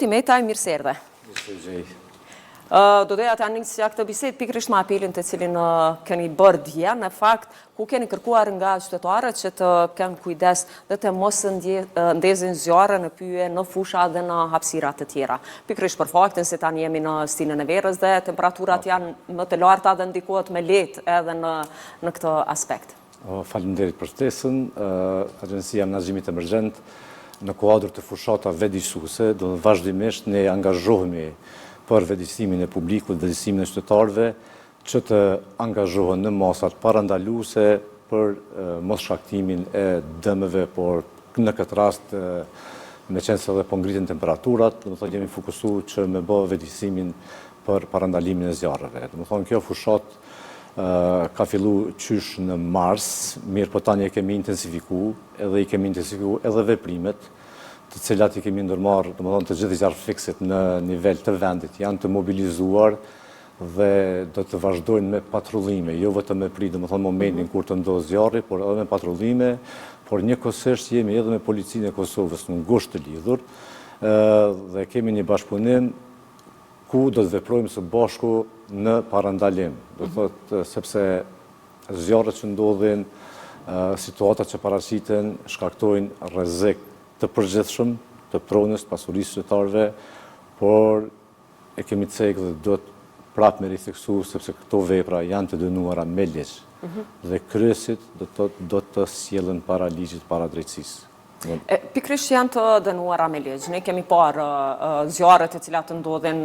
Timeta, mirë se erdhe. Do doja të anisja këtë bisedë pikërisht me apelin të cilin keni bërë dje, në fakt ku keni kërkuar nga qytetarët që të kenë kujdes dhe të mos ndezin zjarre në pyje, në fusha dhe në hapësirat të tjera. Pikërisht për faktin se tani jemi në stinën e verës dhe temperaturat janë më të larta dhe ndikohet me lehtë edhe në këtë aspekt. Faleminderit për ftesën. Agjencia Menaxhimit Emergjent në kuadër të fushata vetëdijsuese, do të vazhdimisht ne angazhohemi për vetëdijsimin e publikut, vetëdijsimin e qytetarëve, që të angazhohen në masat parandaluese për mos shkaktimin e dëmeve, por në këtë rast me qenë se dhe po ngritin temperaturat, do të thotë jemi fokusuar që me bë vetëdijsimin për parandalimin e zjarreve. Do të thonë kjo fushat ka fillu qysh në mars, mirë po tani e kemi intensifikuar edhe veprimet, të cilat i kemi ndërmarrë, domethënë të gjithë zjarrfiksit në nivel të vendit, janë të mobilizuar dhe do të vazhdojnë me patrullime, jo vetëm me prit, domethënë momentin kur të ndodhë zjarri, por edhe me patrullime, por njëkohësisht jemi edhe me policinë e Kosovës në ngushtë të lidhur dhe kemi një bashkëpunim ku do të veprojmë së bashku në parandalim. Do të thotë sepse zjarret që ndodhin, situatat që paraqiten shkaktojnë rrezik të përgjithshëm të pronës, pasurisë qytetarëve, por e kemi cekë dhe do të prapë me ritheksu sepse këto vepra janë të dënuara me ligj. Dhe kryesit do të sjellën para ligjit, para drejtësisë. Pikërisht janë të dënuara me ligj. Ne kemi parë zjarret të cilat ndodhin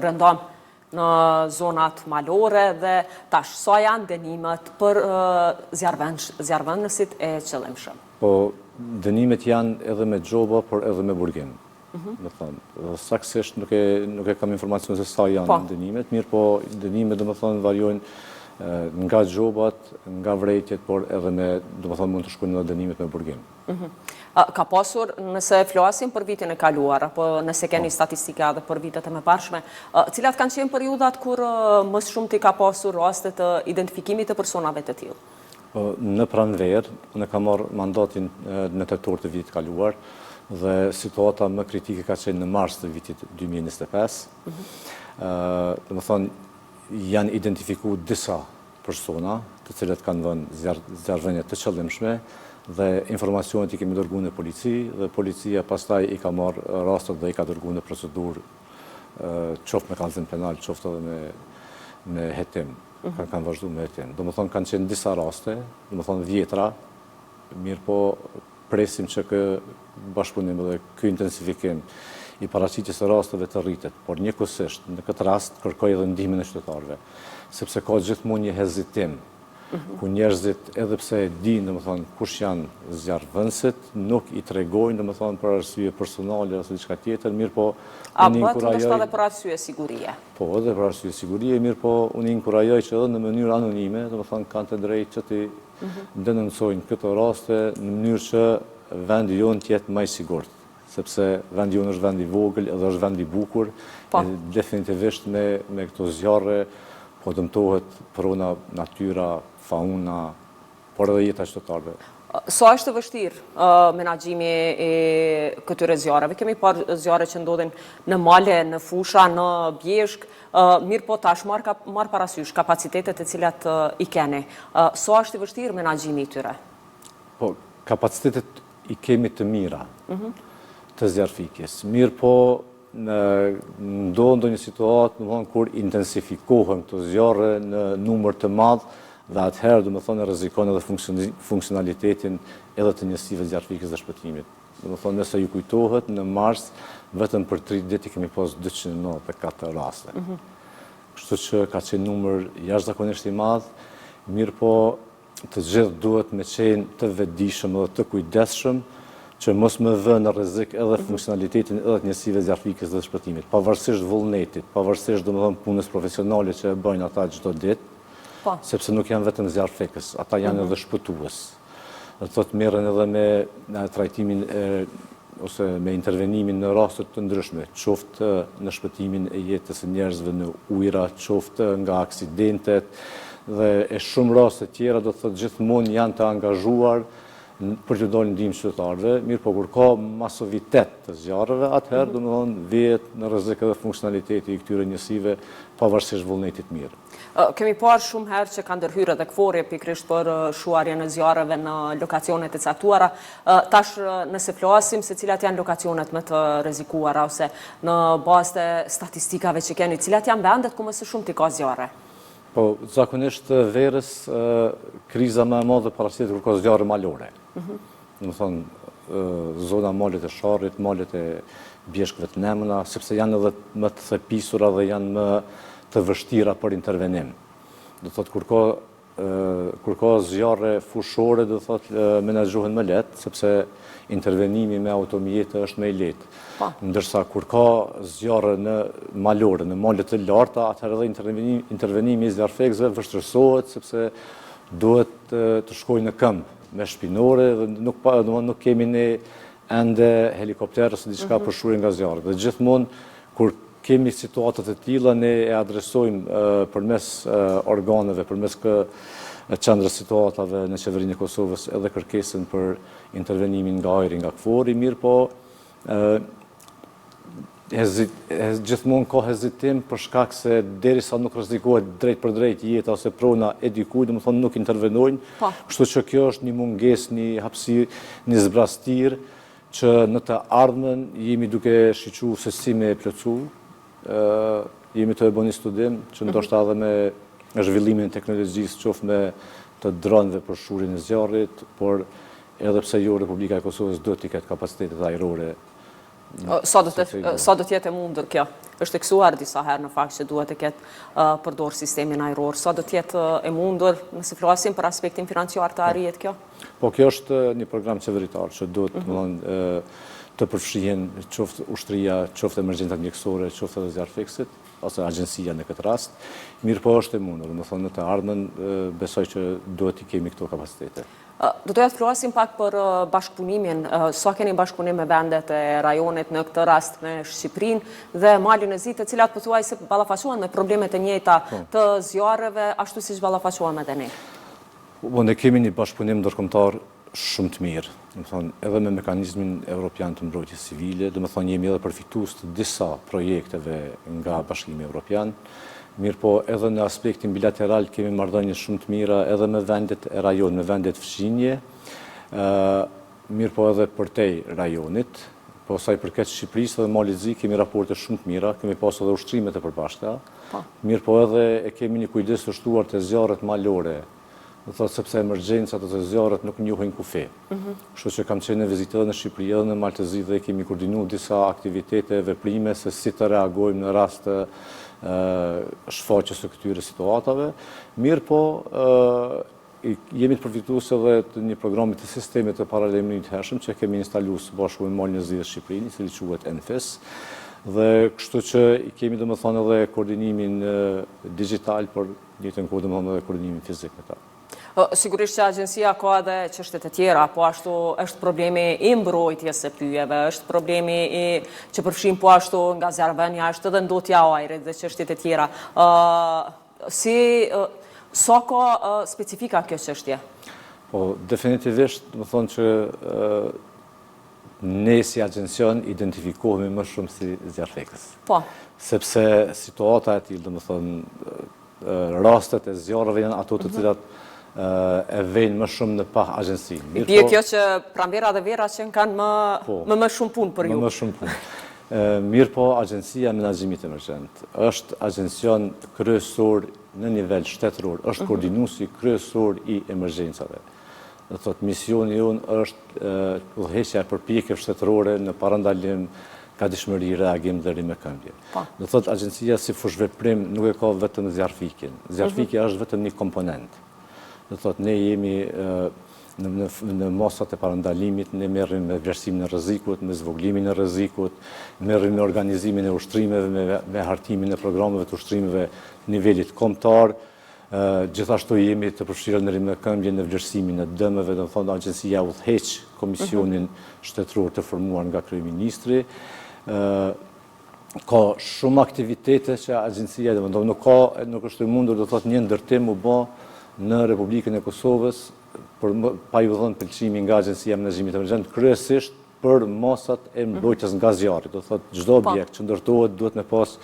rëndom në zonat malore dhe tash sa janë dënimet për zjarrvënësit e qëllimshëm. Po, dënimet janë edhe me gjoba, por edhe me burgim. Më thonë, saktësisht nuk e kam informacion se sa janë dënimet, mirë po dënimet do më thonë varjojnë nga gjobat, nga vrejtjet, por edhe mund të shkojnë në dënimet me burgim. Ka pasur, nëse flasim për vitin e kaluar, apo nëse keni statistika dhe për vitet e mëparshme, cilat kanë qenë periudat kur më shumë ti ka pasur rastet të identifikimit të personave të tillë? Në pranverë, unë kam marrë mandatin në tetor të vitit kaluar dhe situata më kritike ka qenë në mars të vitit 2025. Dhe më thonë, janë identifikuar disa persona të cilët kanë vënë zjarrvënie të qëllimshme dhe informacionet i kemi dërguar në polici dhe policia pastaj i ka marrë rastet dhe i ka dërguar në procedurë qoftë me kallëzim penal, qoftë edhe me hetim. Kanë vazhdu me hetim. Do më thonë kanë qenë disa raste, do më thonë vjetra, mirë po presim që kë bashkëpunim dhe kë intensifikim i paraqitjes së rasteve të rritet, por njëkohësisht në këtë rast kërkoj edhe ndihmën e qytetarëve, sepse ka gjithmonë një hezitim, ku njerëzit edhe pse e dinë, domethënë, kush janë zjarrvënësit, nuk i tregojnë, domethënë, për arsye personale ose diçka tjetër, mirë po unë inkurajoj ndoshta edhe për arsye sigurie. Po, edhe për arsye sigurie, mirë po unë inkurajoj që edhe në mënyrë anonime, domethënë, kanë të drejtë që ti denoncojnë këto raste në mënyrë që vendi jonë të jetë më i sigurt, sepse vendi jonë është vend i vogël, edhe është vend i bukur, definitivisht me këto zjarre po dëmtohet prona, natyra, fauna, por edhe jeta qytetarëve. Sa është të vështirë menaxhimi i këtyre zjarreve? Kemi parë zjarre që ndodhin në male, në fusha, në bjeshk, mirë po tash marr parasysh kapacitetet e cilat i keni. Sa është të vështirë menaxhimi i tyre? Po, kapacitetet i kemi të mira të zjarrfikjes. Mirë po ndodh ndonjë situatë, domethënë kur intensifikohen këto zjarre në numër të madh dhe atëherë domethënë rrezikon edhe funksionalitetin edhe të njësive zjarrfikës dhe shpëtimit. Domethënë nëse ju kujtohet në mars vetëm për 3 ditë kemi pas 294 raste. Kështu që ka qenë numër jashtëzakonisht i madh, mirë po të gjithë duhet me qenë të vetëdijshëm dhe të kujdesshëm që mos më vë në rrezik edhe funksionalitetin edhe të njësive zjarrfikës dhe shpëtimit, pavarësisht vullnetit, pavarësisht domethënë punës profesionale që e bëjnë ata çdo ditë, sepse nuk janë vetëm zjarrfikës, ata janë edhe shpëtues. Do thotë merren edhe me trajtimin ose me intervenimin në raste të ndryshme, qoftë në shpëtimin e jetës së njerëzve në ujëra, qoftë nga aksidentet dhe e shumë raste tjera, do thotë gjithmonë janë të angazhuar për që dojnë ndihmë qytetarëve, mirë po kur ka masovitet të zjarreve, atëherë do të thonë vihet në rrezik edhe funksionaliteti i këtyre njësive pavarësisht vullnetit mirë. Kemi parë shumë herë që ka ndërhyrë edhe këfori pikërisht për shuarjen e zjarreve në lokacionet e caktuara. Tash nëse flasim se cilat janë lokacionet më të rrezikuara ose në bazë të statistikave që keni, cilat janë vendet ku më së shumti ka zjarre? Po, zakonisht verës kriza më e madhe paraqitet kur ka zjarre malore. Do të thonë zona malet e Sharrit, malet e bjeshkëve të Nemna, sepse janë edhe më të thepisura dhe janë më të vështira për intervenim. Do thotë kur ka zjarre fushore, do thotë menaxhohen më lehtë, sepse intervenimi me automjete është më i lehtë. Ndërsa kur ka zjarre në malore, në malet të larta, atëherë edhe intervenimi i zjarrfeksëve vështirësohet sepse duhet të shkojnë në këmbë me shpinore dhe nuk kemi ne ende helikopterë ose diçka për shurje nga zjarri. Dhe gjithmonë kur kemi situatat e tilla ne e adresojmë përmes organeve, përmes qendrës situatave në qeverinë e Kosovës edhe kërkesën për intervenimin nga ajri, nga këfori, mirë po gjithmonë ka hezitim për shkak se derisa nuk rrezikohet drejt për drejt jeta ose prona e dikujt, domethënë nuk intervenojnë. Kështu që kjo është një mungesë, një hapësirë, një zbrastir që në të ardhmen jemi duke shiqur se si me plotsu. Jemi të e bëni studim që ndoshta edhe me zhvillimin e teknologjisë, qoftë me të dronëve për shurjen e zjarrit, por edhe pse jo Republika e Kosovës do të ketë kapacitetet ajrore. Sa do të jetë e mundur kjo? Është teksuar disa herë në fakt që duhet të ketë përdor sistemin ajror. Sa do të jetë e mundur nëse flasim për aspektin financiar të arrihet kjo? Po kjo është një program qeveritar që duhet të përfshihen qoftë ushtria, qoftë emergjencat mjekësore, qoftë edhe zjarrfeksit ose agjencia në këtë rast. Mirë po është e mundur, domethënë në të ardhmen besoj që duhet të kemi këto kapacitete. Do të flasim pak për bashkëpunimin. Sa keni bashkëpunim me vendet e rajonit në këtë rast me Shqipërinë dhe Malin e Zi, të cilat pothuajse ballafaqohen me problemet e njëjta të zjarreve, ashtu siç ballafaqohem edhe ne? Ne kemi një bashkëpunim ndërkombëtar shumë të mirë, domethënë edhe me mekanizmin evropian të mbrojtjes civile, domethënë jemi edhe përfitues të disa projekteve nga Bashkimi Evropian. Mirë po edhe në aspektin bilateral kemi marrëdhënie shumë të mira edhe me vendet e rajonit, me vendet fshinje, mirë po edhe përtej rajonit, po sa i përket Shqipërisë dhe Malit Zi kemi raporte shumë të mira, kemi pasur edhe ushtrimet e përbashkëta, mirë po edhe e kemi një kujdes të shtuar të zjarret malore, do thotë sepse emergjencat ose zjarret nuk njohin kufi. Kështu që kam qenë në vizitë edhe në Shqipëri edhe në Malë të Zi dhe kemi koordinuar disa aktivitete, veprime se si të reagojmë në rast të shfaqjes së këtyre situatave. Mirë po, jemi të përfitues edhe të një programi të sistemit të paralajmërimit të hershëm që kemi instaluar së bashku me Malin e Zi dhe Shqipërinë, i cili quhet NFES. Dhe kështu që kemi domethënë edhe koordinimin digital, por në njëjtën kohë domethënë edhe koordinimin fizik me ta. Sigurisht që agjencia ka edhe çështje të tjera, po ashtu është problemi i mbrojtjes së pyjeve, është problemi që përfshin po ashtu nga zjarrvënia, është edhe ndotja e ajrit dhe çështjet e tjera. Sa ka specifika kjo çështje? Po, definitivisht, do të thonë që ne si agjencion identifikohemi më shumë si zjarrfekës. Po. Sepse situata e tillë, do të thonë rastet e zjarreve janë ato të cilat e vejnë më shumë në pa agjensi. I bie kjo që pranvera dhe vera që kanë më shumë punë për ju. Më shumë punë. Mirë po, Agjencia e Menaxhimit Emergjent është agjencion kryesor në nivel shtetëror, është koordinuesi kryesor i emergjencave. Do thotë misioni jonë është udhëheqja e përpjekjeve shtetërore në parandalim, gatishmëri, reagim dhe rimekëmbje. Do thotë agjencia si fushveprim nuk e ka vetëm zjarrfikin. Zjarrfikja është vetëm një komponent. Do thotë ne jemi në mosat e parandalimit, ne merrim me vlerësimin e rrezikut, me zvoglimin e rrezikut, merrim me organizimin e ushtrimeve, me hartimin e programeve të ushtrimeve nivelit kombëtar. Gjithashtu jemi të përfshirë në rimekëmbje në vlerësimin e dëmeve, do thonë agjencia udhëheq komisionin shtetëror të formuar nga kryeministri. Ka shumë aktivitete që agjencia nuk është e mundur, do thotë një ndërtim u bë në Republikën e Kosovës pa ju dhënë pëlqimi nga Agjencia e Menaxhimit të Emergjent, kryesisht për mosat e mbrojtjes nga zjarri. Do thotë çdo objekt që ndërtohet duhet me pas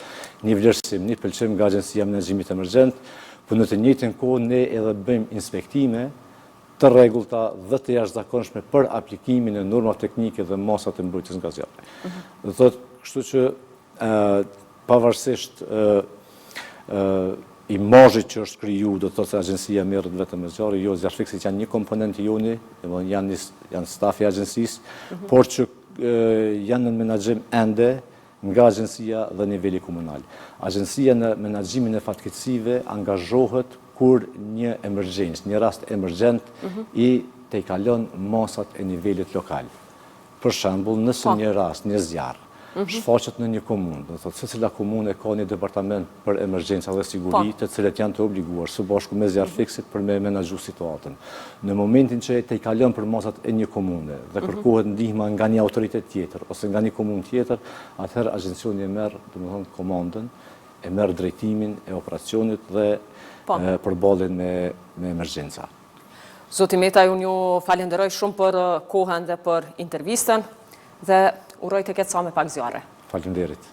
një vlerësim, një pëlqim nga Agjencia e Menaxhimit të Emergjent, por në të njëjtën kohë ne edhe bëjmë inspektime të rregullta dhe të jashtëzakonshme për aplikimin e normave teknike dhe mosat e mbrojtjes nga zjarri. Do thotë, kështu që pavarësisht imazhit që është kriju, do të thotë se agjencia merret vetëm me zjarri, jo, zjarrfikësit janë një komponent i joni, janë stafi i agjencisë, por që janë në menaxhim ende nga agjencia dhe niveli komunal. Agjencia në menaxhimin e fatkeqësive angazhohet kur një emergjencë, një rast emergjent i tejkalon mosat e nivelit lokal. Për shembull, nëse një rast, një zjarr shfaqet në një komunë, do thotë secila komunë ka një departament për emergjenca dhe siguri, të cilët janë të obliguar së bashku me zjarrfikësit për me menaxhu situatën. Në momentin që tejkalon për mosat e një komune dhe kërkohet ndihma nga një autoritet tjetër ose nga një komunë tjetër, atëherë agjencioni e merr, domethënë komandën, e merr drejtimin e operacionit dhe përballen me emergjenca. Zoti Metaj, unë ju falenderoj shumë për kohën dhe për intervistën dhe uroj të ketë sa me pak zjarre. Faleminderit.